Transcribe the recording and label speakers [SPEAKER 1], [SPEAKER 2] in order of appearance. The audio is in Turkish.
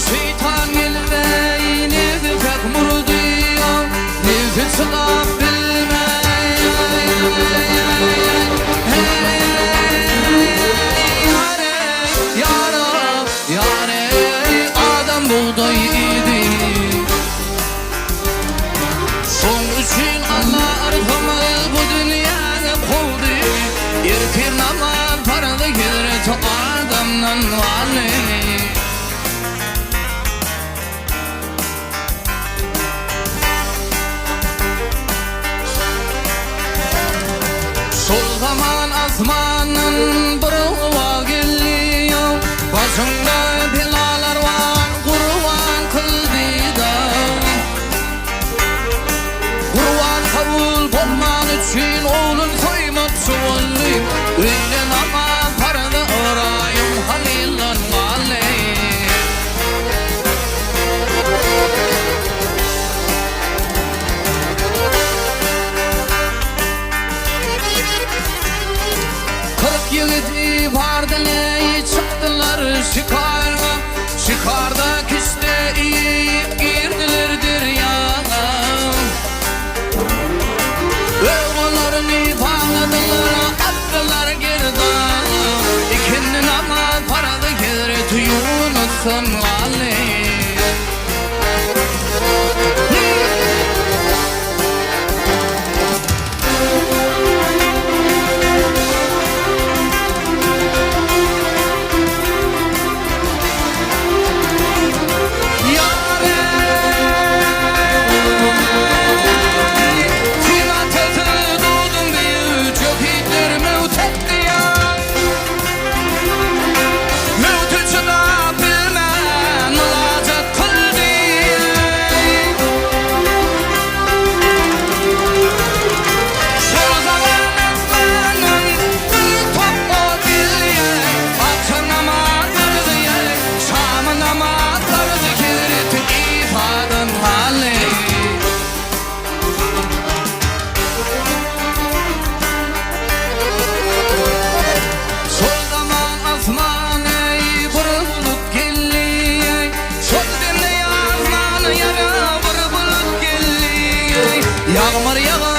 [SPEAKER 1] şeytan gelmeyi nefsi pek murduyor, nefsi çıkap bilmey. Yare adam buğday idi. Son için Allah arkamı bu dünyaya koydu. Ertir namaz paralı gelir to adamdan vali. Sol zaman asmanın bırıva geliyor. Başında belalar var, kurban kıldı da. Kurban kabul olman için oğlun koymak çoğullu. Öyle namaz paralı arayım halillan vali. Yigiti vardileyi çıktılar şikarga. Şikarda kisteyip girdiler deryana. Öğrenlerini bağladılar, attılar gerdan. İkindi namaz paralı gelir tuyunutsun vali. Yağmur yağar